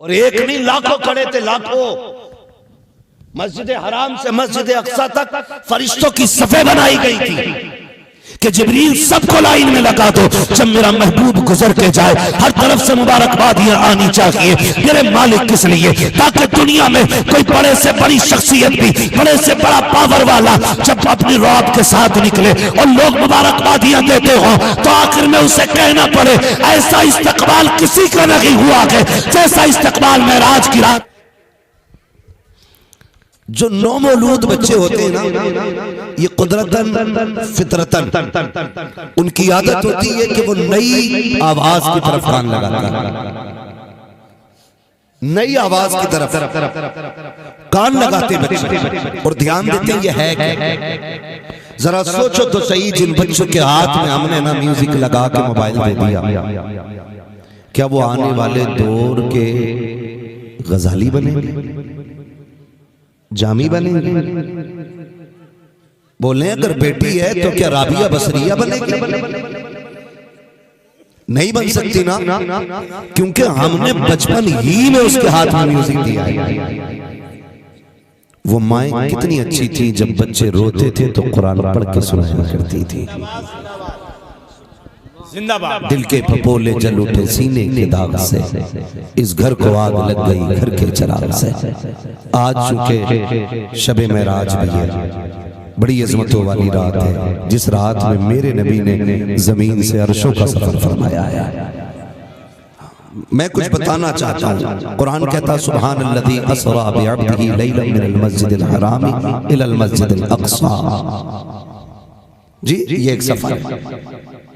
और एक नहीं लाखों खड़े थे, लाखों। मस्जिद हराम से मस्जिद अक्सा तक फरिश्तों की सफे बनाई गई थी कि जिब्रील सबको लाइन में लगा दो, जब मेरा महबूब गुजर के जाए हर तरफ से मुबारकबादियां आनी चाहिए मेरे मालिक किस लिए, ताकि दुनिया में कोई बड़े से बड़ी शख्सियत भी, बड़े से बड़ा पावर वाला जब अपनी रौब के साथ निकले और लोग मुबारकबादियां देते हो तो आखिर में उसे कहना पड़े ऐसा इस्तकबाल किसी का नहीं हुआ है जैसा इस्तकबाल मेराज की रात। जो नौमौलूद बच्चे होते हैं ना, ये कुदरतन फितरतन उनकी आदत होती है कि वो नई आवाज की तरफ कान लगाते हैं, नई आवाज की तरफ कान लगाते बच्चे और ध्यान देते हैं ये है क्या। जरा सोचो तो सही, जिन बच्चों के हाथ में हमने ना म्यूजिक लगा के मोबाइल दे दिया, क्या वो आने वाले दौर के गजाली बनेंगे, जामी बनेंगे? बोले अगर बेटी है तो क्या राबिया बसरिया बनेगी? नहीं बन सकती ना, क्योंकि हमने बचपन ही में उसके हाथ में म्यूजिक दिया है। वो माएँ कितनी अच्छी थी, जब बच्चे रोते थे तो कुरान पढ़ के सुनाया करती थी। दिल के फपोले जल उठे सीने के दाग से, इस घर को आग लग गई घर के चिराग से। आज चुके शबे मेराज भी है, बड़ी अजमतों वाली रात है, जिस रात में मेरे नबी ने जमीन से अर्शों का सफर फरमाया है। मैं कुछ बताना चाहता हूँ। कुरान कहता सुब्हानल्लज़ी अस्रा बिअब्दिही लैलन मिनल मस्जिदिल हरामी इलल मस्जिदिल अक़सा। जी ये एक सफर है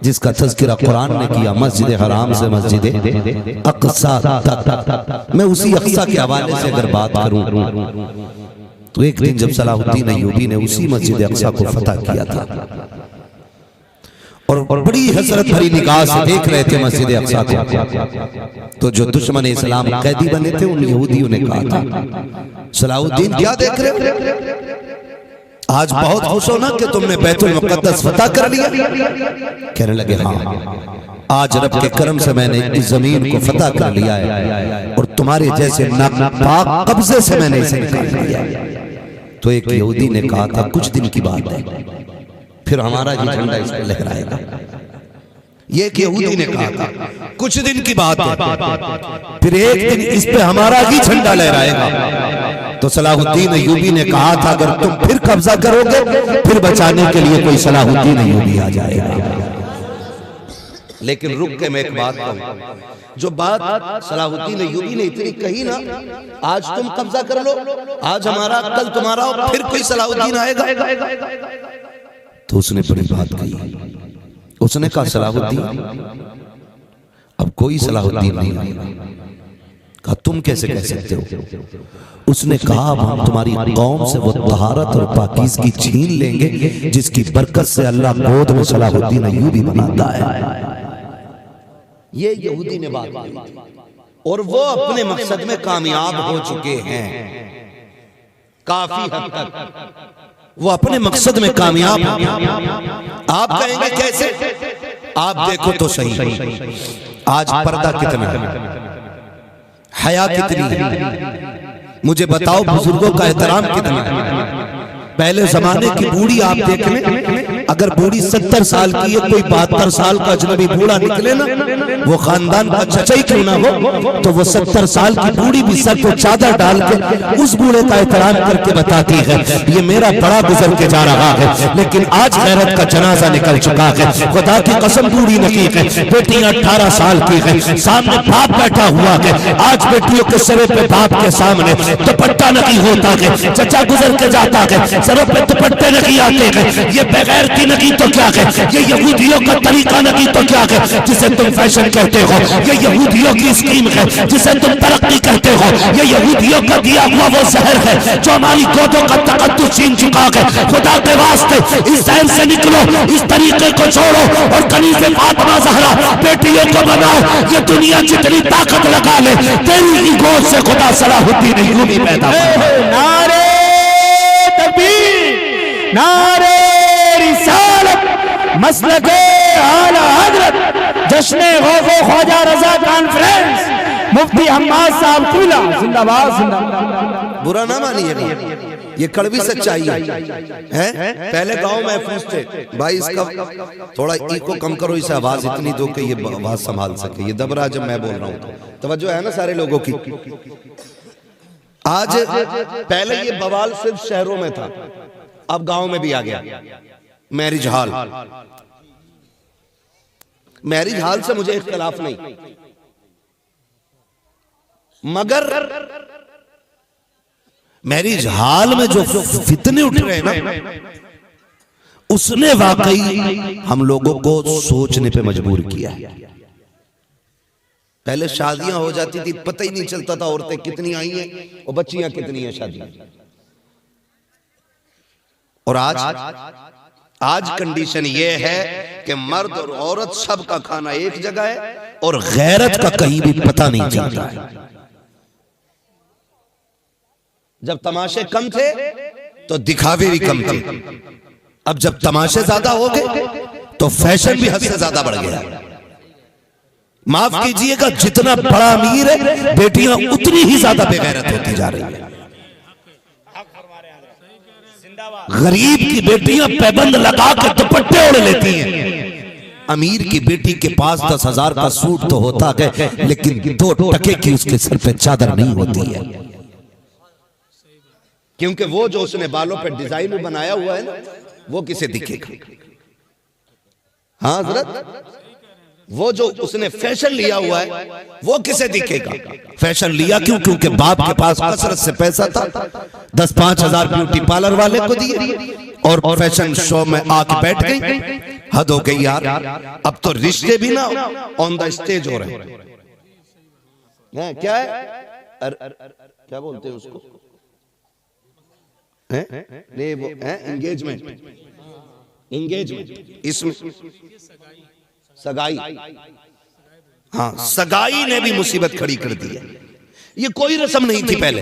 जिसका तज़किरा कुरान ने किया, मस्जिद हराम से मस्जिद अक़सा तक। मैं उसी अक़सा के हवाले से अगर बात करूं तो एक दिन जब सलाहुद्दीन अय्यूबी ने उसी मस्जिद अक़सा को फतह किया था और बड़ी हसरत भरी निगाह से देख रहे थे मस्जिद अक़सा को, तो जो दुश्मन इस्लाम कैदी बने थे उन यहूदियों ने कहा था सलाहुद्दीन क्या देख रहे हो, आज बहुत खुश हो ना कि तुमने बैतुल मुक़द्दस फतह कर लिया? कहने लगे हाँ, आज रब के करम से मैंने इस जमीन को फतह कर लिया है और तुम्हारे जैसे नापाक कब्जे से मैंने इसे निकाल लिया। तो एक यहूदी ने कहा था कुछ दिन की बात है, फिर हमारा ही झंडा इस पर लहराएगा। ये एक यहूदी ने कहा था कुछ दिन की बात है, फिर एक दिन इस पे हमारा ही झंडा लहराएगा। तो सलाहुद्दीन अय्यूबी ने कहा था अगर तुम फिर कब्जा करोगे फिर बचाने के लिए कोई सलाहुद्दीन अय्यूबी आ जाएगा। लेकिन रुक के मैं एक बात कहूं, जो बात सलाहुद्दीन अय्यूबी ने इतनी कही ना, आज तुम कब्जा कर लो, आज हमारा कल तुम्हारा, फिर कोई सलाहुद्दीन आएगा। तो उसने बड़ी बात कही, उसने कहा सलाहुद्दीन अब कोई सलाहुद्दीन नहीं आएगा। कहा तुम कैसे कह सकते हो? उसने कहा अब हम तुम्हारी कौम से वो तहारत और पाकीज़गी छीन लेंगे जिसकी बरकत से अल्लाह गोद में सलाहुद्दीन अय्यूबी बनाता है। ये यहूदी ने बात की और वो अपने मकसद में कामयाब हो चुके हैं काफी हद तक, वो अपने मकसद में कामयाब। आप कहेंगे कैसे? आप देखो तो सही, आज पर्दा कितना है, हया कितनी है, मुझे बताओ बुजुर्गों का एहतराम कितना है। पहले जमाने की बूढ़ी आप देख लें, अगर बूढ़ी 70 साल की है, कोई 72 साल का अजनबी बूढ़ा निकले ना, वो खानदान का चचा ही क्यों ना हो, तो वो 70 साल की बूढ़ी भी सर पे चादर डाल के उस बूढ़े का एहतराम करके बताती है ये मेरा बड़ा गुजर के जा रहा है। लेकिन आज गैरत का जनाजा निकल चुका है, खुदा की कसम बूढ़ी नहीं है, बेटियां 18 साल की है, सामने बाप बैठा हुआ है, आज बेटियों के सर पे बाप के सामने दुपट्टा नहीं होता है, चचा गुजर के जाता है, सरों पे दुपट्टे नहीं आते हैं। ये बगैर की नहीं तो क्या है, ये यहूदियों का तरीका नहीं तो क्या है जिसे तुम फैशन कहते हो, ये यहूदियों की स्कीम है जिसे तुम तरक्की कहते हो, ये यहूदियों का दिया हुआ वो जहर है जो हमारी गोदों का तकद्दुस छीन चुका है। खुदा के वास्ते इस जहर से निकलो, इस तरीके को छोड़ो और कनीज़े फातिमा ज़हरा बेटियों को बनाओ। ये दुनिया जितनी ताकत लगा ले, तेरी ही गोद से खुदा सलाहुद्दीन अय्यूबी पैदा हो। नारे रिसालत मसलके आला हज़रत जश्न ख्वाजा रज़ा कॉन्फ्रेंस मुफ्ती हम्माद साहब किबला जिंदाबाद जिंदाबाद। बुरा ना मानिए, ये कड़वी सच्चाई है। पहले गांव महफूज थे भाई, इसका थोड़ा इको कम करो, इसे आवाज इतनी दो कि ये आवाज संभाल सके। ये दब रहा जब मैं बोल रहा हूँ, तवज्जो है ना सारे लोगों की। आज पहले ये बवाल सिर्फ शहरों में था, अब गांव में भी आ गया। मैरिज हॉल, मैरिज हॉल से मुझे इख्तिलाफ नहीं, मगर मैरिज हॉल में जो फितने उठ रहे हैं ना, उसने वाकई हम लोगों को सोचने पे मजबूर किया है। पहले शादियां हो जाती थी, पता ही नहीं चलता था औरतें कितनी आई हैं और बच्चियां कितनी हैं शादियां। और आज कंडीशन ये है कि मर्द और औरत सबका खाना एक जगह है और गैरत का कहीं भी पता नहीं चलता है। जब तमाशे कम थे तो दिखावे भी कम थे, अब जब तमाशे ज्यादा हो गए तो फैशन भी हद से ज्यादा बढ़ गया। माफ कीजिएगा, जितना बड़ा अमीर है बेटियां उतनी ही ज्यादा बेगैरत होती जा रही है। गरीब की बेटियां पैबंद लगा के दुपट्टे ओढ़ लेती हैं। अमीर की बेटी के पास 10,000 का सूट तो होता है, लेकिन 2 टके की उसके सर पे चादर नहीं होती है, क्योंकि वो जो उसने बालों पे डिजाइन बनाया हुआ है ना, वो किसे दिखेगा। हाँ हज़रत, वो जो उसने फैशन लिया हुआ है वो किसे दिखेगा। फैशन लिया क्यों? क्योंकि बाप के पास कसरत से पैसा था, 10-5 हजार ब्यूटी पार्लर वाले को दिए और फैशन शो में आके बैठ गई। हद हो गई यार, अब तो रिश्ते भी ना ऑन द स्टेज हो रहे हैं। क्या है, क्या बोलते हैं उसको, नहीं वो है एंगेजमेंट, इसमें सगाई। हाँ, सगाई ने भी मुसीबत खड़ी कर दी है। ये कोई रस्म नहीं थी पहले,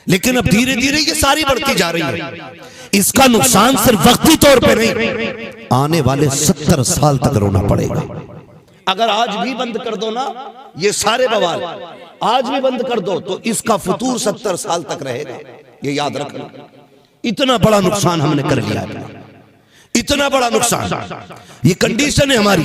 लेकिन अब धीरे धीरे ये सारी बढ़ती जा रही है। इसका नुकसान सिर्फ वक्ती तौर पे नहीं, आने वाले 70 साल तक रोना पड़ेगा। अगर आज भी बंद कर दो ना ये सारे बवाल, आज भी बंद कर दो तो इसका फुतूर 70 साल तक रहेगा। ये याद रखना, इतना बड़ा नुकसान हमने कर लिया है, इतना बड़ा नुकसान। ये कंडीशन है हमारी।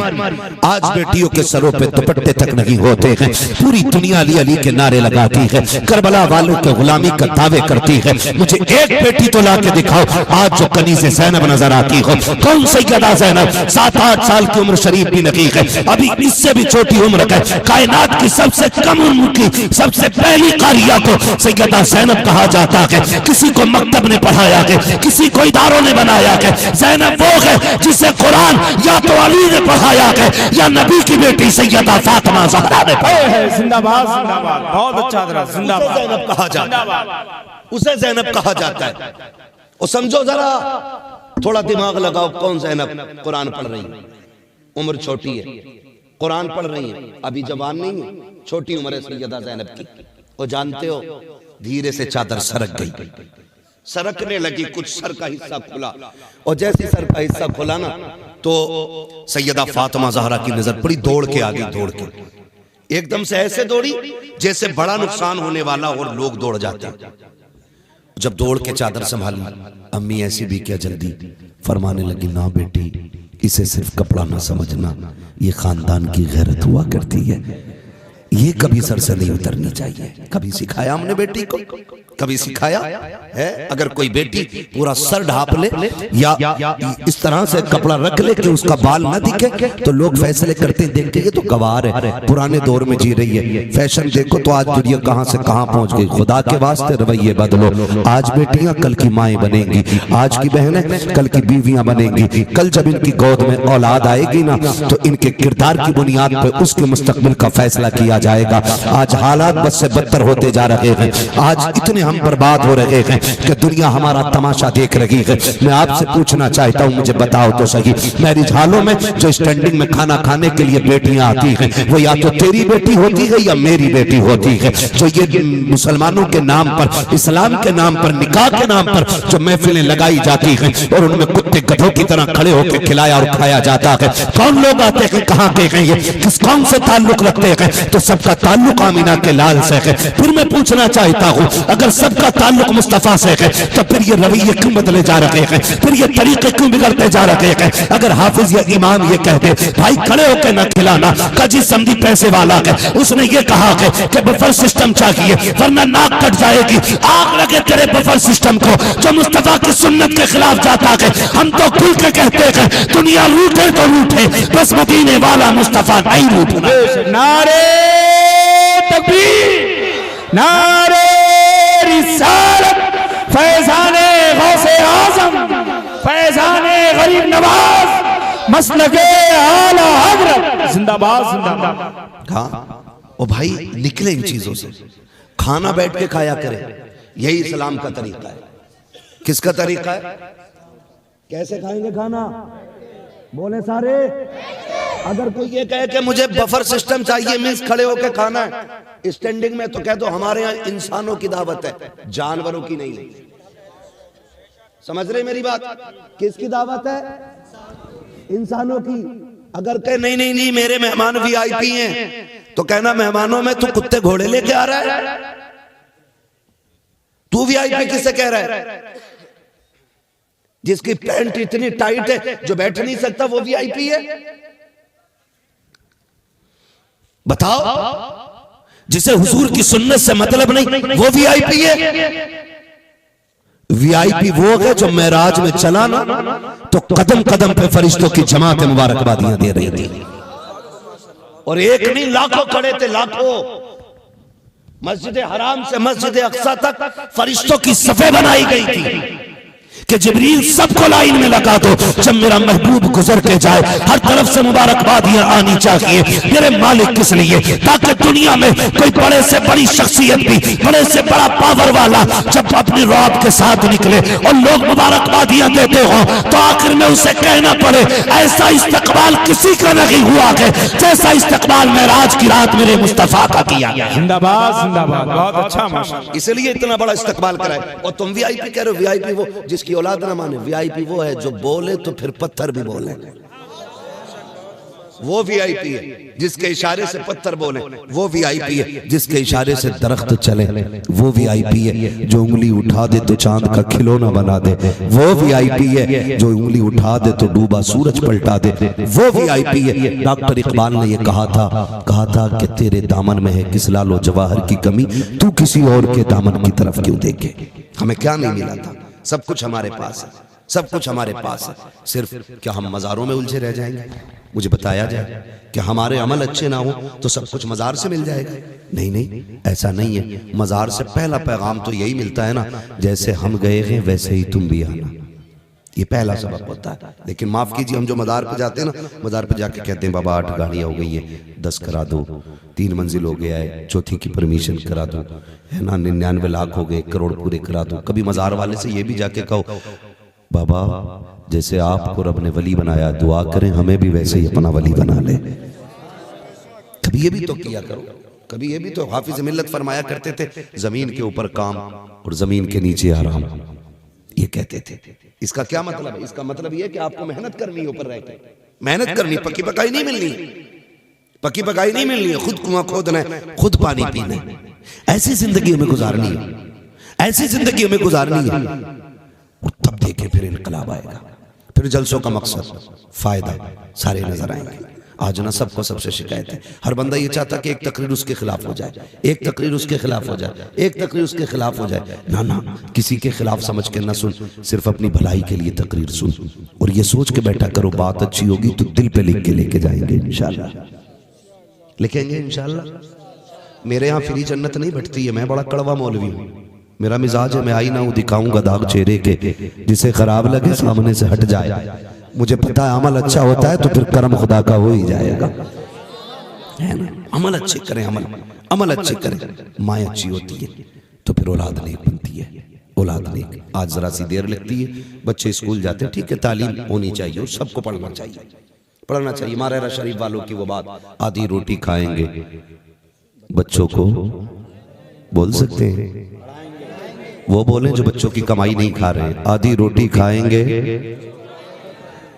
आज बेटियों के सरों पे दुपट्टे तक नहीं होते हैं, पूरी दुनिया अली अली के नारे लगाती है, करबला वालों के गुलामी का दावे करती है। मुझे एक बेटी तो ला के दिखाओ आज जो कनीज़े ज़ैनब नजर आती हो। कौन सैयदा ज़ैनब, 7-8 साल की उम्र शरीफ भी नहीं है, अभी इससे भी छोटी उम्र है। कायनात की सबसे कम उम्र की सबसे पहली कारिया को सैयदा ज़ैनब कहा जाता है। किसी को मकतब ने पढ़ाया है, किसी को इदारों ने बनाया है। ज़ैनब वो है जिसे कुरान या तो अली ने पढ़ाया है या नबी की बेटी सैयदा फातिमा ज़हरा ने पढ़ाया है। जिंदाबाद जिंदाबाद, बहुत अच्छा तरह जिंदाबाद। ज़ैनब कहा जाता है, उसे ज़ैनब कहा जाता है। और समझो जरा, थोड़ा दिमाग लगाओ, कौन ज़ैनब कुरान पढ़ रही है, उम्र छोटी है, कुरान पढ़ रही है, अभी जवान नहीं है, छोटी उम्र है सैयदा ज़ैनब की। और जानते हो, धीरे से चादर सरक गई, सरकने लगी, कुछ सर का हिस्सा खुला, और जैसे सर का हिस्सा खुला ना तो सैयदा फातिमा ज़हरा की नजर पड़ी, दौड़ के आ गई, दौड़ के एकदम से ऐसे दौड़ी जैसे बड़ा नुकसान होने वाला और लोग दौड़ जाते। जब दौड़ के चादर संभाली, अम्मी ऐसी भी क्या जल्दी, फरमाने लगी, ना बेटी, इसे सिर्फ कपड़ा ना समझना, ये खानदान की गैरत हुआ करती है, ये कभी सर से नहीं उतरनी चाहिए। कभी सिखाया हमने बेटी को, कभी सिखाया है? अगर कोई बेटी पूरा सर ढाप ले या इस तरह से कपड़ा रख ले कि उसका बाल ना दिखे तो लोग फैसले करते हैं, देखते ये तो गवार है, पुराने दौर में जी रही है। फैशन देखो तो आज दुनिया कहां से कहां पहुंच गई। खुदा के वास्ते रवैये बदलो। आज बेटियां कल की माएँ बनेंगी, आज की बहनें कल की बीवियां बनेंगी। कल जब इनकी गोद में औलाद आएगी ना तो इनके किरदार की बुनियाद पर उसके मुस्तकबिल का फैसला किया जाएगा। आज हालात बद से बदतर होते जा रहे हैं, आज इतने हम बर्बाद हो रहे हैं कि दुनिया हमारा तमाशा देख रही है। मैं आपसे पूछना चाहता हूं, मुझे बताओ तो सही, मैरिज हॉलों में जो स्टैंडिंग में खाना खाने के लिए बेटियां आती हैं, वो या तो तेरी बेटी होती है या मेरी बेटी होती है। जो ये मुसलमानों के नाम पर, इस्लाम के नाम पर, निकाह के नाम पर जो महफिलें लगाई जाती हैं और उनमें कुत्ते गधों की तरह खड़े होकर खिलाया और खाया जाता है, कौन लोग आते हैं, कहां के हैं, ये किस कौन से ताल्लुक रखते हैं? तो सबका ताल्लुक आमीना के लाल से है। फिर मैं पूछना चाहता हूँ, अगर सबका ताल्लुक मुस्तफा से है तो फिर ये रवैये क्यों बदले जा रहे हैं, फिर ये तरीके क्यों बिगड़ते जा रहे हैं? अगर हाफिज या इमाम ये कहते भाई खड़े होकर न खिलाना, काजी समझी पैसे वाला है, उसने ये कहा है कि बफर सिस्टम चाहिए वरना नाक कट जाएगी, आग लगे तेरे बफर सिस्टम को जो मुस्तफा की सुन्नत के खिलाफ जाता है। हम तो खुल के कहते हैं दुनिया लूटे तो लूटे, बस मदीने वाला मुस्तफा नहीं लूटना। नारे तकबीर, नारे रिसालत, फैज़ाने गौसे आज़म, फैज़ाने गरीब नवाज, मसलके आला हज़रत, जिंदाबाद जिंदाबाद। हाँ ओ भाई निकले इन चीजों से, खाना बैठ के खाया करे, यही इस्लाम का तरीका है। किसका तरीका है? कैसे खाएंगे खाना? बोले सारे। अगर कोई ये कहे कि मुझे बफर सिस्टम चाहिए, मीन्स खड़े होकर खाना है, स्टैंडिंग में, तो कह दो हमारे यहाँ इंसानों की दावत है, जानवरों की नहीं है। समझ रहे मेरी बात? किसकी दावत है? इंसानों की। अगर कहे नहीं नहीं नहीं मेरे मेहमान वीआईपी हैं, तो कहना मेहमानों में तू कुत्ते घोड़े लेके आ रहा है, तू वीआईपी किससे कह रहा है? जिसकी पैंट इतनी टाइट है जो बैठ नहीं सकता वो वीआईपी है? बताओ। जिसे हुजूर की सुन्नत से मतलब नहीं वो वीआईपी है? वीआईपी वो है जो मेराज में चला ना तो कदम कदम पे फरिश्तों की जमात मुबारकबादियां दे रही थी, और एक नहीं लाखों खड़े थे, लाखों। मस्जिद हराम से मस्जिद अक्सा तक फरिश्तों की सफे बनाई गई थी कि जिब्रील सबको लाइन में लगा दो, जब मेरा महबूब गुजर के जाए हर तरफ से मुबारकबादियां आनी चाहिए। मेरे मालिक किस लिए? ताकि दुनिया में कोई बड़े से बड़ी शख्सियत भी, बड़े से बड़ा पावर वाला जब अपनी रौब के साथ निकले और लोग मुबारकबादियां देते हो तो आखिर में उसे कहना पड़े ऐसा इस्तकबाल किसी का नहीं हुआ है जैसा इस्तकबाल मेराज की रात मेरे मुस्तफा का किया। जिंदाबाद जिंदाबाद, बहुत अच्छा माशाअल्लाह। इसलिए इतना बड़ा इस्तकबाल कराए। और तुम वीआईपी कह रहे हो, वीआईपी वो जिसकी औलाद ना माने। वीआईपी वो है जो बोले तो फिर पत्थर भी बोले, वो वीआईपी है। जिसके इशारे से पत्थर बोले वो वीआईपी है। जिसके इशारे से दरख्त चले वो वीआईपी है। जो उंगली उठा दे तो चांद का खिलौना बना दे वो वीआईपी है। जो उंगली उठा दे तो डूबा सूरज पलटा दे वो वीआईपी है। डॉक्टर इकबाल ने ये कहा था कि तेरे दामन में है किस लालो जवाहर की कमी, तू किसी और के दामन की तरफ क्यों देखे। हमें क्या नहीं मिला था? सब कुछ हमारे पास है, सब कुछ हमारे पास है। सिर्फ क्या हम मज़ारों में उलझे रह जाएंगे? मुझे बताया जाए कि हमारे अमल अच्छे ना हो तो सब कुछ मज़ार से मिल जाएगा? नहीं नहीं, ऐसा नहीं है। मज़ार से पहला पैगाम तो यही मिलता है ना, जैसे हम गए हैं वैसे ही तुम भी आना। ये पहला सबक होता है। लेकिन माफ कीजिए, हम जो मज़ार पे जाते हैं ना, मज़ार पे जाके कहते हैं बाबा 8 गाड़ियाँ हो गई है, 10 करा दो, 3 मंजिल हो गया है, चौथी की परमिशन करा दो, है ना, 99 लाख हो गए, 1 करोड़ पूरे करा दो। कभी मज़ार वाले से ये भी जाके कहो बाबा जैसे आपको रब ने वली बनाया, दुआ करें हमें भी वैसे ही अपना वली बना ले। कभी ये भी तो किया करो। कभी ये भी तो हाफिज मिल्लत फरमाया करते थे, जमीन के ऊपर काम और जमीन के नीचे आराम, ये कहते थे। इसका क्या मतलब है? इसका मतलब ये कि आपको मेहनत करनी है, ऊपर रहकर मेहनत करनी, पक्की पकाई नहीं मिलनी, पक्की पकाई नहीं मिलनी है। खुद कुआं खोदना है, खुद पानी पीना है। ऐसी जिंदगी में गुजारनी है, ऐसी जिंदगी में गुजारनी है। और तब देखे फिर इनकलाब आएगा, फिर जलसों का मकसद फायदा सारे नजर आएंगे। आज ना सबको सबसे शिकायत है, हर बंदा ये चाहता कि एक तकरीर उसके खिलाफ हो जाए, एक तकरीर उसके खिलाफ हो जाए, एक तकरीर उसके खिलाफ हो जाए। ना ना, किसी के खिलाफ समझ के ना सुन, सिर्फ अपनी भलाई के लिए तकरीर सुन। और ये सोच के बैठा करो बात अच्छी होगी तो दिल पे लिख के लेके जाएंगे इंशाल्लाह, लिखेंगे इंशाल्लाह। मेरे यहाँ फ्री जन्नत नहीं बटती है, मैं बड़ा कड़वा मौलवी हूँ। मेरा मिजाज है, मैं आई ना हूँ दिखाऊंगा दाग चेहरे के, जिसे खराब लगे सामने से हट जाए। मुझे पता है अमल अच्छा होता है तो फिर करम खुदा का हो ही जाएगा, है ना। अमल अच्छे करें, अमल अच्छे करें, माँ अच्छी होती है तो फिर औलाद नेक बनती है, औलाद नेक। आज जरा सी देर लगती है, बच्चे स्कूल जाते हैं, ठीक है, तालीम होनी चाहिए और सबको पढ़ना चाहिए, पढ़ना चाहिए। मारेरा शरीफ वालों की वो बात, आधी रोटी खाएंगे, बच्चों को बोल सकते हैं, वो बोलें जो बच्चों की कमाई नहीं खा रहे हैं, आधी रोटी खाएंगे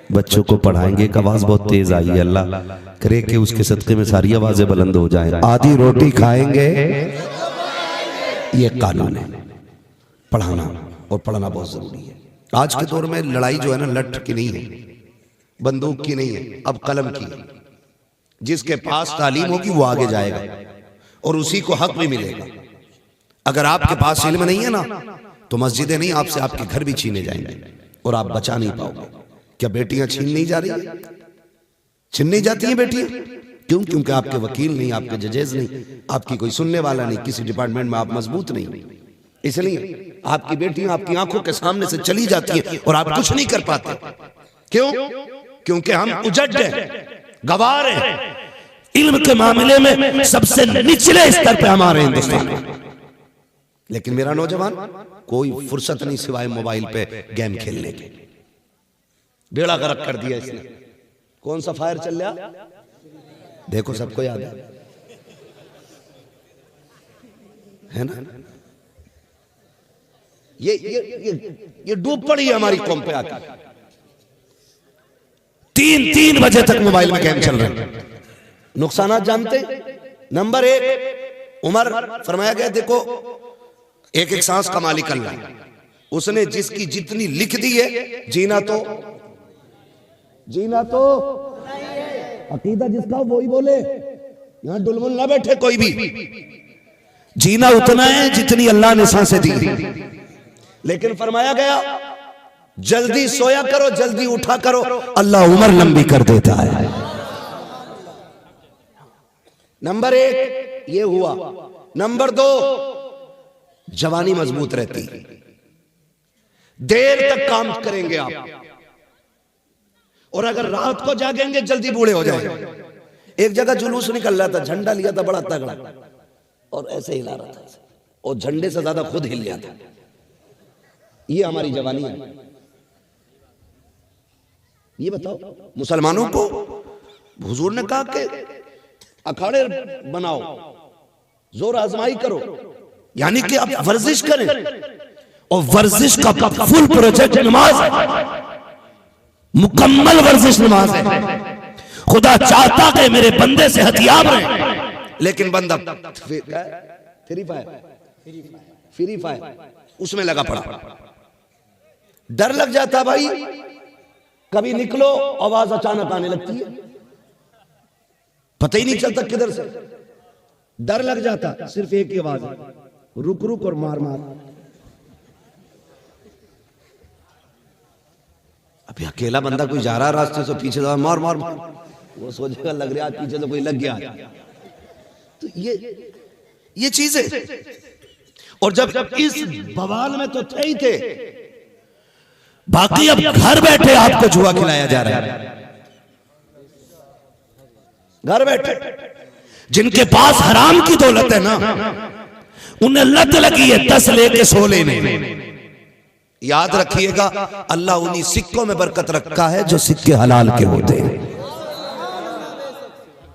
बच्चों को पढ़ाएंगे, एक आवाज बहुत तेज आई है, अल्लाह करे कि उसके सदक़े में सारी आवाजें बुलंद हो जाएं। आधी रोटी खाएंगे, ये कानून है। पढ़ाना और पढ़ना बहुत जरूरी है। आज के दौर में लड़ाई जो है ना, लठ की नहीं है, बंदूक की नहीं है, अब कलम की है। जिसके पास तालीम होगी वो आगे जाएगा और उसी को हक भी मिलेगा। अगर आपके पास इल्म नहीं है ना, तो मस्जिदें नहीं, आपसे आपके घर भी छीने जाएंगे और आप बचा नहीं पाओगे। क्या बेटियां छीन नहीं जा रही है? छीन नहीं जाती हैं बेटियां? क्यों? क्योंकि आपके वकील नहीं, आपके जजेस नहीं, आपकी कोई सुनने वाला नहीं, किसी डिपार्टमेंट में आप मजबूत नहीं। इसलिए आपकी बेटियां आपकी आंखों के सामने से चली जाती है और आप कुछ नहीं कर पाते। क्यों? क्योंकि हम उजड़ हैं, गवार हैं। इल्म के मामले में सबसे निचले स्तर पे हमारे हिंदुस्तान में। लेकिन मेरा नौजवान कोई फुर्सत नहीं सिवाय मोबाइल पे गेम खेलने की। बेड़ा गर्क कर दिया इसने। कौन सा फायर चल रहा? देखो, सबको याद है ना? ये डूब पड़ी है हमारी कौम पे आकर। 3 बजे तक मोबाइल में गेम चल रहे हैं। नुकसानात जानते? नंबर 1, उमर फरमाया गया, देखो एक एक सांस का मालिक अल्लाह, उसने जिसकी जितनी लिख दी है, जीना तो अकीदा जिसका वही बोले, यहां डुलमुल ना बैठे कोई भी। जीना उतना है जितनी अल्लाह ने सांसें दी। लेकिन फरमाया गया जल्दी सोया करो, जल्दी उठा करो, अल्लाह उम्र लंबी कर देता है। नंबर 1 ये हुआ। नंबर 2, जवानी मजबूत रहती, देर तक काम करेंगे आप, और अगर रात को जागेंगे जल्दी बूढ़े हो जाएंगे। एक जगह जुलूस निकल रहा था, झंडा लिया था बड़ा तगड़ा और ऐसे हिला रहा था, और झंडे से ज्यादा खुद हिल गया था। ये हमारी जवानी है। ये बताओ, मुसलमानों को हुजूर ने कहा कि अखाड़े बनाओ, जोर आजमाई करो, यानी कि आप वर्जिश करें, और वर्जिश का फुल प्रोजेक्ट नमाज है, मुकम्मल वर्जिश नमाज है। खुदा चाहता कि मेरे बंदे से हथियार रहे, लेकिन बंदा फ्री फायर उसमें लगा पड़ा। डर लग जाता भाई, कभी निकलो आवाज अचानक आने लगती है, पता ही नहीं चलता किधर से। डर लग जाता, सिर्फ एक ही आवाज है, रुक रुक और मार मार। अभी अकेला बंदा कोई जा रहा रास्ते से, पीछे से मार मार मार, वो सोचेगा लग रहा है पीछे से कोई लग गया। तो ये चीज है। और जब इस बवाल में तो थे ही थे, बाकी अब घर बैठे आपको जुआ खिलाया जा रहा है। घर बैठे जिनके पास हराम की दौलत है ना, उन्हें लत लगी है 10 लेके 16 लेने। याद रखिएगा, अल्लाह उन्हीं सिक्कों में बरकत रखा है जो सिक्के हलाल के होते हैं।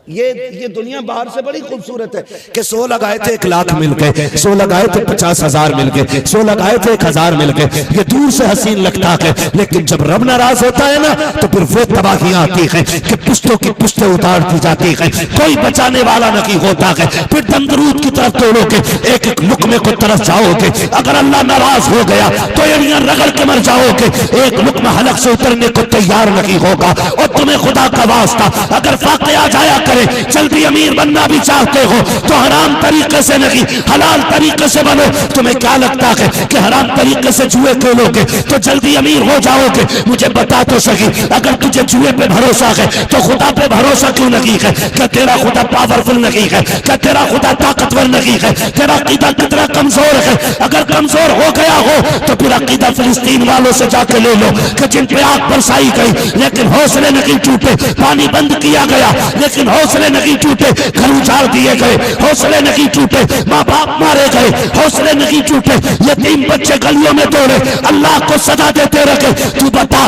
ये दुनिया बाहर से बड़ी खूबसूरत है कि 100 लगाए थे 1 लाख मिल गए, 100 लगाए थे 50,000 मिल गए, 100 लगाए थे 1,000 मिल गए। ये दूर से हसीन लगता है, लेकिन जब रब नाराज होता है ना, तो फिर वो तबाहियां आती है कि पुश्तों की पुश्तें उतार दी जाती है, कोई बचाने वाला नहीं होता है। फिर तंदरूद की तरफ तोड़ोगे, एक एक लुकमे को तरफ जाओगे। अगर अल्लाह नाराज हो गया तो एड़ियां रगड़ के मर जाओगे, एक लुकमा हलक से उतरने को तैयार नहीं होगा। और तुम्हें खुदा का वास्ता अगर फाक़े आ जाया जल्दी अमीर बनना भी चाहते हो तो हराम तरीके से नहीं, हलाल तरीके से बनो। तुम्हें क्या लगता है कि हराम तरीके से जुए खेलोगे तो जल्दी अमीर हो जाओगे? मुझे बता तो सही, अगर तुझे जुए पे भरोसा है तो खुदा पे भरोसा क्यों नहीं है? क्या तेरा खुदा पावरफुल नहीं है? क्या तेरा खुदा ताकतवर नहीं है? तेरा अकीदा कितना कमजोर है? अगर कमजोर हो गया हो तो फिर अकीदा फिलिस्तीन वालों से जाके ले लो कि जिन पे आग बरसाई गई लेकिन हौसले नहीं टूटे, पानी बंद किया गया लेकिन हौसले नहीं टूटे, घर मार दिए गए, हौसले नहीं टूटे, माँ बाप मारे गए, हौसले नहीं टूटे, यतीम बच्चे गलियों में दौड़े, अल्लाह को सदा देते रखे। तू बता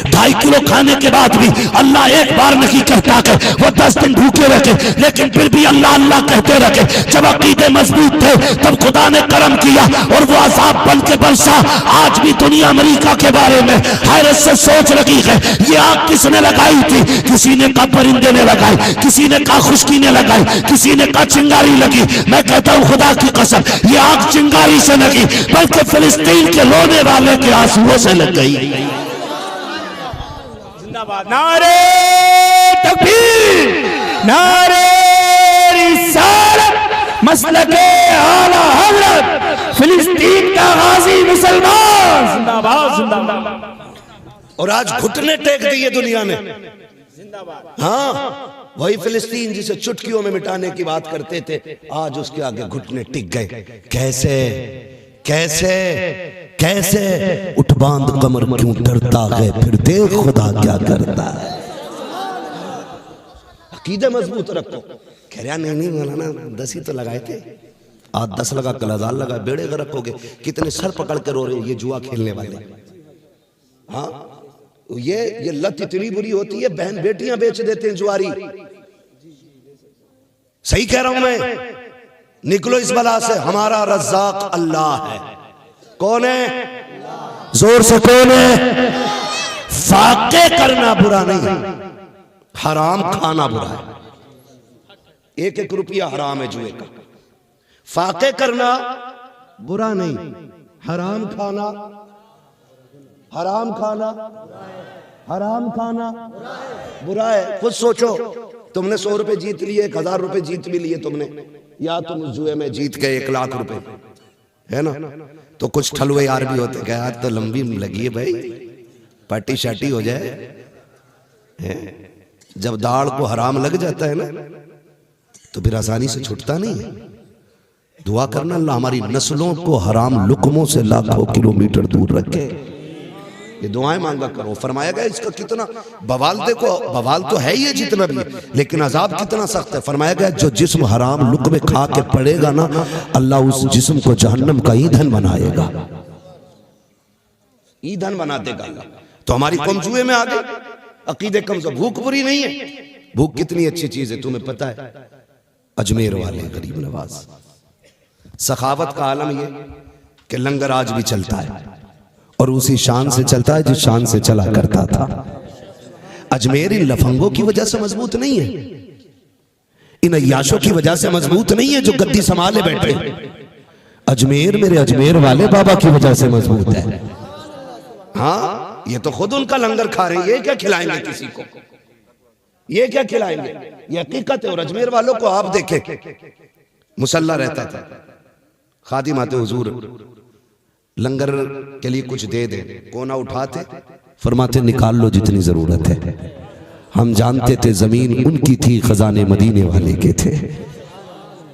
2.5 किलो खाने के बाद भी अल्लाह एक बार नहीं कहता कि वो 10 दिन भूखे रखे, लेकिन फिर भी अल्लाह अल्लाह कहते रखे। जब अकीदे मजबूत थे तब खुदा ने करम किया और वो अजाब बन के बरसा। आज भी दुनिया अमेरिका के बारे में हैरत से सोच रही है, ये आग किसने लगाई थी? किसी ने कहा परिंदे ने लगाई, किसी ने कहा खुशकी ने लगाई, किसी ने कहा चिंगारी लगी। मैं कहता हूं खुदा की कसम, ये आग चिंगारी से लगी बल्कि फिलिस्तीन के रोने वाले के आंसुओं से लग गई। नारे तकबीर, नारे रिसालत, मसलके आला हज़रत, फिलिस्तीन का गाजी मुसलमान जिंदाबाद जिंदाबाद। और आज घुटने टेक दिए दुनिया ने। हाँ, वही फिलिस्तीन जिसे चुटकियों में मिटाने की बात करते थे, आज उसके आगे घुटने टिक गए। कैसे कैसे कैसे? उठ बांध कमर क्यों डरता है, फिर देख खुदा क्या करता है। अकीदे मजबूत रखो। कह रहा नहीं मौलाना 10 ही तो लगाए थे, आज 10 लगा, कल 1000 लगा, बेड़े का रखोगे। कितने सर पकड़ के रो रहे ये जुआ खेलने वाले। हाँ, ये लत इतनी बुरी होती है, बहन बेटियां बेच देते हैं जुआरी। सही कह रहा हूं मैं? निकलो इस बला से। हमारा रज़्ज़ाक अल्लाह है। कौन है? जोर से कौन है? फाके करना बुरा नहीं, हराम खाना बुरा है। 1-1 रुपया हराम है जुए का। फाके करना बुरा नहीं, हराम खाना, हराम खाना, हराम खाना बुरा है। खुद सोचो, तुमने 100 रुपए जीत लिए, 1000 रुपए जीत भी लिए तुमने, या तुम उस जुए में जीत गए 1 लाख रुपए, है ना? तो कुछ ठलुए यार भी होते, क्या तो लंबी लगी है भाई, पार्टी शाटी हो जाए। है? जब दाढ़ को हराम लग जाता है ना, तो फिर आसानी से छूटता नहीं है। दुआ करना अल्लाह हमारी नस्लों को हराम लुकमों से लाखों किलोमीटर दूर रखे। ये दुआएं मांगा करो। फरमाया गया इसका कितना बवाल, देखो बवाल तो है ही है जितना भी, लेकिन अजाब कितना सख्त है। फरमाया गया जो जिस्म हराम लुक़्मे खा के पड़ेगा ना, अल्लाह उस जिस्म को जहन्नम का ईंधन बनाएगा, ईंधन बना देगा अल्लाह। तो हमारी कौम जुए में आ गई, अकीदे कमजोर। भूख बुरी नहीं है, भूख कितनी अच्छी चीज है तुम्हें पता है? अजमेर वाले गरीब नवाज, सखावत का आलम ये कि लंगर आज भी चलता है और उसी शान से चलता है जिस शान से चला करता था। अजमेर इन लफंगों की वजह से मजबूत नहीं है, इन अय्याशों की वजह से मजबूत नहीं है जो गद्दी संभाले बैठे। अजमेर मेरे अजमेर वाले बाबा की वजह से मजबूत है। हाँ, ये तो खुद उनका लंगर खा रहे हैं, ये क्या खिलाएंगे किसी को? ये क्या खिलाएंगे? ये हकीकत है। और अजमेर वालों को आप देखें, मुसल्ला रहता था, खादिम आते हुजूर लंगर के लिए कुछ दे दे, कोना उठाते, फरमाते निकाल लो जितनी जरूरत है। हम जानते थे जमीन उनकी थी, खजाने मदीने वाले के थे,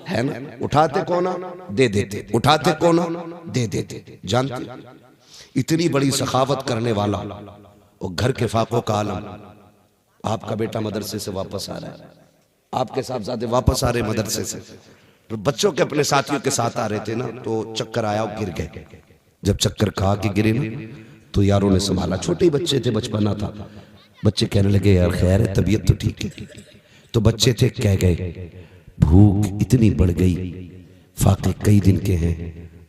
है ना? उठाते कोना दे देते, उठाते कोना दे देते। जानते इतनी बड़ी सखावत करने वाला और घर के फाकों का आलम। आपका बेटा मदरसे से वापस आ रहा है, आपके साहबजादे वापस आ रहे मदरसे से, तो बच्चों के अपने साथियों के साथ आ रहे थे ना, तो चक्कर आया और गिर गए। जब चक्कर खा के गिरे ना, तो यारों ने संभाला, छोटे ही बच्चे थे, बचपना था। बच्चे कहने लगे यार खैर है, तबीयत तो ठीक है। तो बच्चे थे, कह गए भूख इतनी बढ़ गई, फाके कई दिन के हैं,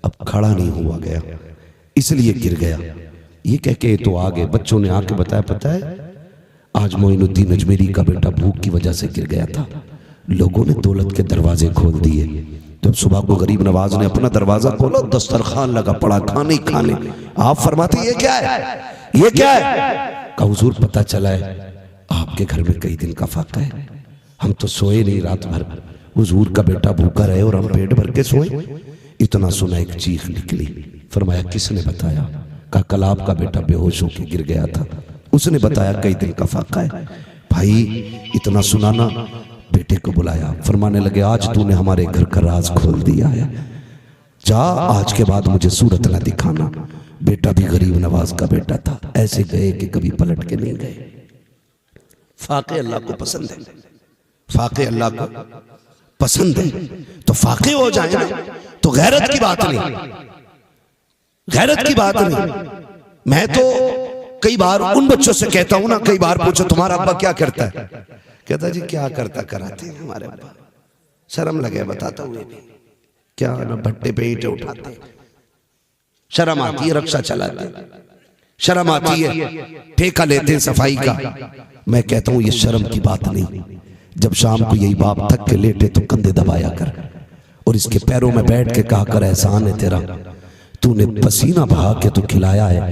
अब खड़ा नहीं हुआ गया, इसलिए गिर गया। ये कह के तो आ गए। बच्चों ने आके बताया, पता है आज मोइनुद्दीन अजमेरी का बेटा भूख की वजह से गिर गया था, लोगों ने दौलत के दरवाजे खोल दिए। जब सुबह को गरीब नवाज ने अपना दरवाजा खोला, दस्तरखान लगा पड़ा, खाने खाने। आप फरमाते ये क्या है, ये क्या है? कहा हुजूर पता चला है आपके घर में कई दिन का फाका है, हम तो सोए नहीं रात भर, हुजूर का बेटा भूखा रहे और हम पेट भर के सोए। इतना सुना एक चीख निकली। फरमाया किसने बताया? कहा कल आपका बेटा बेहोश होकर गिर गया था, उसने बताया कई दिन का फाका है। भाई इतना सुनाना, बेटे को बुलाया, फरमाने लगे आज तूने हमारे घर का राज खोल दिया है, जा आज के बाद मुझे सूरत ना दिखाना। बेटा भी गरीब नवाज का बेटा था, ऐसे गए कि कभी पलट के नहीं गए। फाके अल्लाह को पसंद है, फाके अल्लाह को पसंद है तो फाके हो जाए ना, तो गैरत की बात नहीं, गैरत की बात नहीं। मैं तो कई बार उन बच्चों से कहता हूं ना, कई बार पूछो तुम्हारा अब्बा क्या करता है, कहता जी क्या करता कराते हैं हमारे अब्बा, शर्म लगे बताता हुए भी, क्या ना भट्टे पे ईंटें उठाते, शर्म आती है, रक्षा चलाते, शर्म आती है, ठेका लेते हैं सफाई का। मैं कहता हूं ये शर्म की बात नहीं। जब शाम को यही बाप थक के लेटे तो कंधे दबाया कर और इसके पैरों में बैठ के कहा कर एहसान है तेरा, तूने पसीना बहा के तो खिलाया है,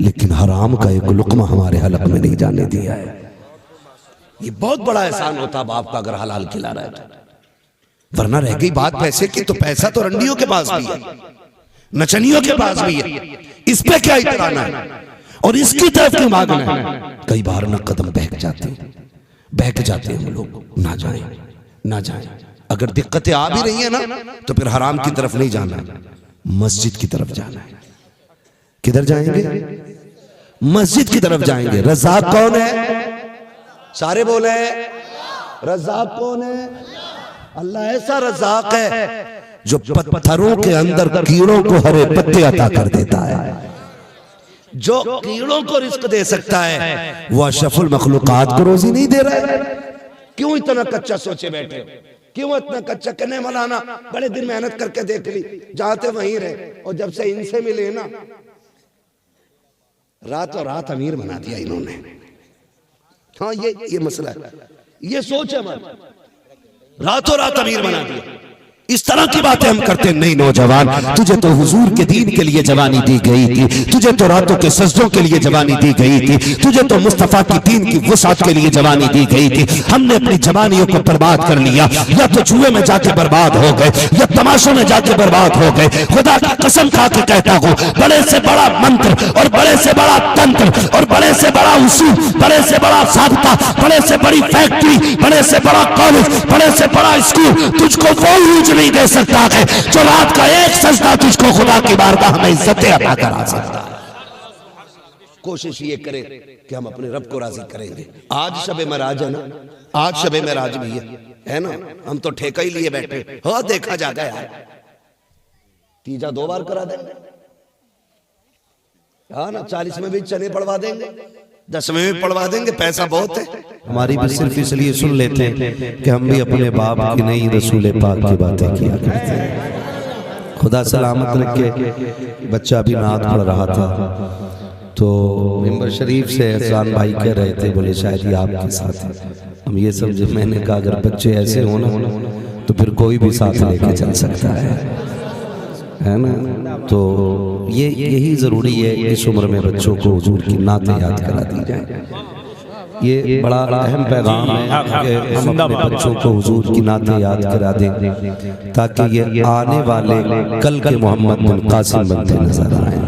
लेकिन हराम का एक लुकमा हमारे हलक में नहीं जाने दिया है। ये बहुत बड़ा एहसान होता बाप का अगर हलाल खिला रहा है तो। वरना रह गई बात पैसे की, तो पैसा तो रंडियों के पास भी है, नचनियों के पास भी है, इस पे क्या इतराना है और इसकी तरफ क्यों भागना है। कई बार ना कदम बहक जाते हैं, बहक जाते हैं हम लोग, ना जाएं, ना जाएं। अगर दिक्कतें आ भी रही है ना तो फिर हराम की तरफ नहीं जाना, मस्जिद की तरफ जाना है। किधर जाएंगे? मस्जिद की तरफ जाएंगे। रज़ाक कौन है? सारे बोले रज़ाक कौन है? अल्लाह ऐसा रज़ाक है जो पत्थरों के अंदर कीड़ों को हरे पत्ते अता कर देता है। जो कीड़ों को रिस्क दे सकता है वो अशरफुल मखलूकात को रोजी नहीं दे रहा है। क्यों इतना कच्चा सोचे बैठे हो? क्यों इतना कच्चा? कहने मौलाना बड़े दिन मेहनत करके देख ली, जाते वहीं रहे, और जब से इनसे मिले ना रातों रात अमीर बना दिया इन्होंने। हाँ ये मसला है, ये सोच है हमारी, रातों रात अमीर बना दिया। इस तरह की बातें हम करते नहीं। नौजवान, तुझे तो हुजूर के दीन के लिए जवानी दी गई थी, तुझे तो रातों के सजदों के लिए जवानी दी गई थी, तुझे तो मुस्तफा की दीन की वसात के लिए जवानी दी गई थी। हमने अपनी जवानियों को बर्बाद कर लिया, या तो जुए में जाके बर्बाद हो गए या तमाशों में जाके बर्बाद हो गए। खुदा की कसम खा के कहता हूँ, बड़े से बड़ा मंत्र और बड़े से बड़ा तंत्र और बड़े से बड़ा उसूल, बड़े से बड़ा साबता, बड़े से बड़ी फैक्ट्री, बड़े से बड़ा कॉलेज, बड़े से बड़ा स्कूल तुझको वो यूज नहीं दे सकता है जो रात का एक सजदा तुझको खुदा की बारगाह में इज्जतें अता करा सकता है। कोशिश ये करें कि हम अपने रब को राजी करेंगे। आज शबे महराज है ना, आज शबे महराज भी है ना, हम तो ठेका ही लिए बैठे। हाँ देखा जाएगा यार, तीजा 2 बार करा देंगे, हाँ ना, 40 में भी चने पड़वा देंगे, 10 में भी पढ़वा देंगे, पैसा बहुत है। हमारी भी सिर्फ इसलिए सुन लेते हैं कि हम भी अपने बाप की नहीं रसूल पाक की बातें किया करते हैं। खुदा सलामत रखे। बच्चा भी नात पढ़ रहा था तो मिंबर शरीफ से एहसान भाई कह रहे थे, बोले शायद ये आपके साथ है। हम ये समझे, मैंने कहा अगर बच्चे ऐसे हो ना तो फिर कोई भी साथ लेके चल सकता है ना। तो यही जरूरी है इस उम्र में बच्चों को हुजूर की नातें याद करा दी जाए। ये बड़ा अहम पैगाम है कि हम अपने बच्चों को हुजूर की नातें याद करा दें, ताकि ये आने वाले कल के मोहम्मद बिन कासिम बनते नजर आए।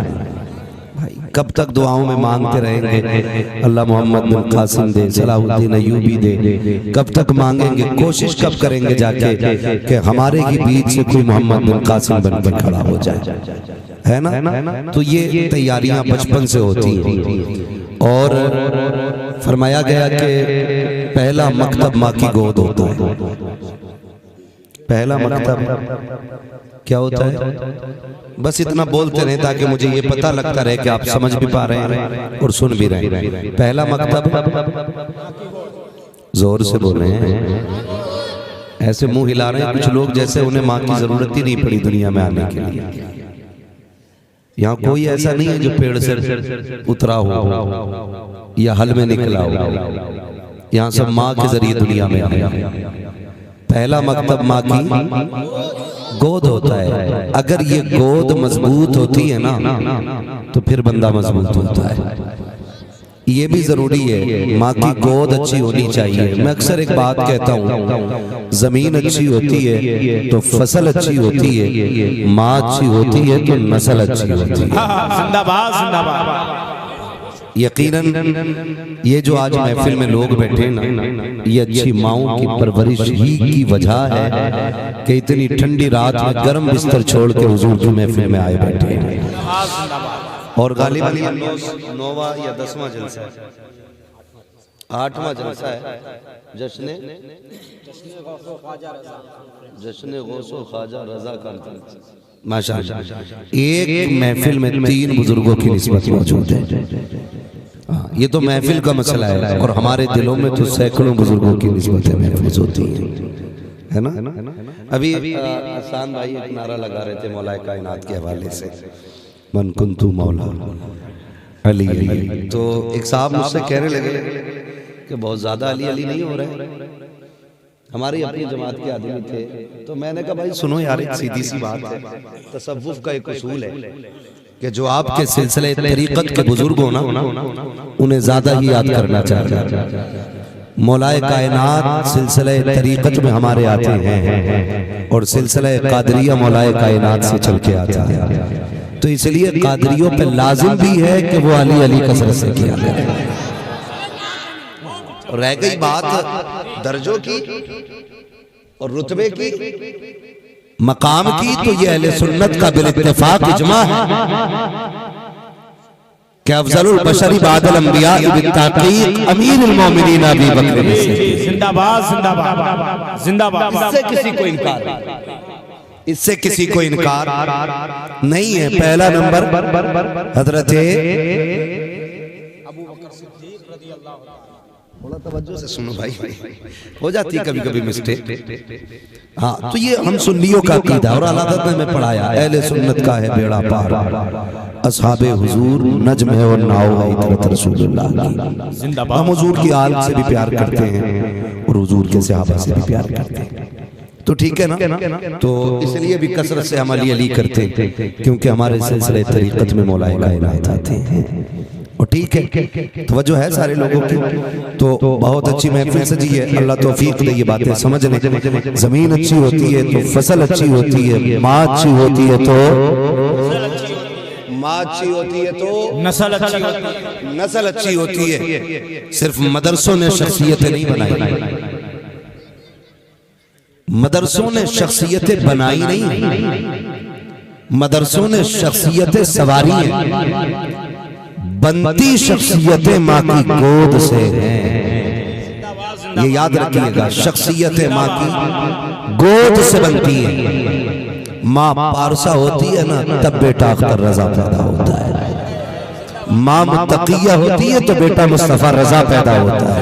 भाई कब तक दुआओं में मांगते रहेंगे अल्लाह मोहम्मद बिन कासिम दे, सलाहुद्दीन अय्यूबी दे? कब तक मांगेंगे? कोशिश कब करेंगे जाके कि हमारे ही बीच से कोई मोहम्मद बिन कासिम बन के खड़ा हो जाए, है ना। तो ये तैयारियां बचपन से होती हैं। और फरमाया गया कि पहला मकतब माँ की गोद होता है। पहला मकतब क्या होता है? बस इतना बोलते रहे ताकि मुझे ये पता लगता रहे कि आप समझ भी पा रहे हैं और सुन भी रहे हैं। पहला मकतब, जोर से बोल रहे हैं, ऐसे मुंह हिला रहे हैं कुछ लोग जैसे उन्हें माँ की जरूरत ही नहीं पड़ी दुनिया में आने के लिए। यहाँ कोई ऐसा नहीं है जो पेड़ से उतरा हो या हल में निकला हो, यहाँ सब माँ के जरिए दुनिया में आया। पहला मकतब माँ की गोद होता है। अगर ये गोद मजबूत होती है ना तो फिर बंदा मजबूत होता है। ये भी जरूरी है, माँ की गोद अच्छी होनी चाहिए। मैं अक्सर एक बात कहता हूँ, जमीन अच्छी होती है तो फसल अच्छी होती है, माँ अच्छी होती है तो नस्ल अच्छी होती है। जिंदाबाद जिंदाबाद। यकीनन ये जो आज महफिल में लोग बैठे ना, ये अच्छी माँओं की परवरिश ही की वजह है कि इतनी ठंडी रात में गर्म बिस्तर छोड़ के हुजूर की महफिल में आए बैठे हैं। और गालिबन 9वां या 10वां जलसा है, 8वां जलसा है जश्न गौसो ख्वाजा रजा का माशाअल्लाह। एक महफिल में 3 बुजुर्गों की निस्बत मौजूद है। ये तो महफिल का मसला है और हमारे दिलों में तो सैकड़ों बुजुर्गों की निस्बतें महफूज होती है ना। अभी हसन भाई एक नारा लगा रहे थे मौलाए कायनात के हवाले से, मन कुंतु मौला अली अली। तो एक साहब मुझसे कहने लगे कि बहुत ज्यादा अली अली नहीं हो रहे। हमारी अपनी जमात के आदमी थे, तो मैंने कहा भाई सुनो यार, एक सीधी सी बात है, तसव्वुफ का एक उसूल है कि जो आपके सिलसिले तरीकत के बुजुर्ग हो ना, उन्हें ज्यादा ही याद करना चाहिए। मौलाए कायनात सिलसिले तरीकत में हमारे आते हैं और सिलसिले कादरिया मौलाए कायनात से चल के आता है, तो इसलिए कादरियों पे लाजिम भी है कि वो अली अली कसरत से किया करें। और रह गई बात दर्जों की और रुतबे की, मकाम की, तो ये अहले सुन्नत का बिल-इत्तिफाक इजमा है कि अफजलुल बशरी बादल अंबिया बित्ताकीक अमीरुल मोमिनीन अबू बकर जिंदाबाद जिंदाबाद जिंदाबाद। इससे किसी को इनकार नहीं है। पहला नंबर हजरत थोड़ा तवज्जो से सुनो भाई, हो जाती है कभी कभी मिस्टेक। हाँ, तो ये हम सुन्नियों का अकीदा और अलादत में मैं पढ़ाया, अहले सुन्नत का है बेड़ा पार, असहाबे हुजूर नज्म है और नाव है इतरत रसूलुल्लाह की। हम हुजूर की आल से भी प्यार करते हैं और हुजूर के सहाबा से भी प्यार करते हैं, तो ठीक है ना। तो इसलिए भी कसरत से हम अली अली करते हैं, क्योंकि हमारे सिलसिले तरीकत में मौलाए कायनात आते हैं। और ठीक है, तवज्जो है सारे लोगों की। तो बहुत अच्छी महफिल सजी है, अल्लाह तौफीक दे ये बातें समझने। जमीन अच्छी होती है तो फसल अच्छी होती है, माँ अच्छी होती है तो नस्ल अच्छी होती है। सिर्फ मदरसों ने शख्सियतें नहीं बनाई, मदरसों ने शख्सियतें बनाई नहीं, मदरसों ने शख्सियतें सवारी हैं। बनती शख्सियतें माँ की गोद से हैं, ये याद रखिएगा। शख्सियतें माँ की गोद से बनती हैं। माँ पारसा होती है ना, तब बेटा अख्तर रजा पैदा होता है। माँ मुत्तकिया होती है तो बेटा मुस्तफा रजा पैदा होता है।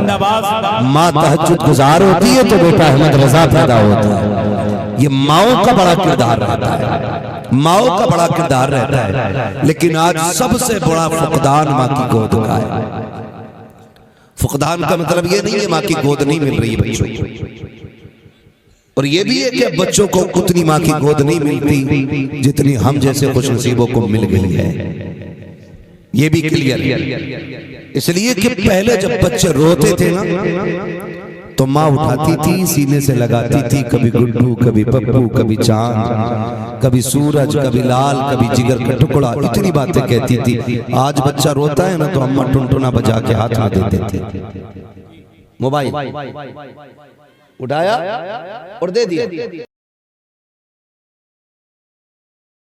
माँ तहज्जुद गुजार होती है तो बेटा अहमद रजा पैदा होता है। ये माओ का बड़ा किरदार रहता है, माओ का बड़ा किरदार रहता है। लेकिन आज सबसे बड़ा फुकदान माँ की गोद का है। फुकदान का मतलब ये नहीं है माँ की गोद नहीं मिल रही है बच्चों को, और ये भी है कि बच्चों को उतनी माँ की गोद नहीं मिलती जितनी हम जैसे खुश नसीबों को मिल गई है। ये भी क्लियर है। इसलिए कि पहले जब बच्चे रोते थे ना, तो माँ उठाती थी, सीने से लगाती थी, कभी गुड्डू, कभी पप्पू, कभी चांद, कभी सूरज, कभी लाल, कभी जिगर का टुकड़ा, इतनी बातें कहती थी। आज बच्चा रोता है ना तो अम्मा टुनटुना बजा के हाथ में दे देते थे। मोबाइल उठाया और दे दिया,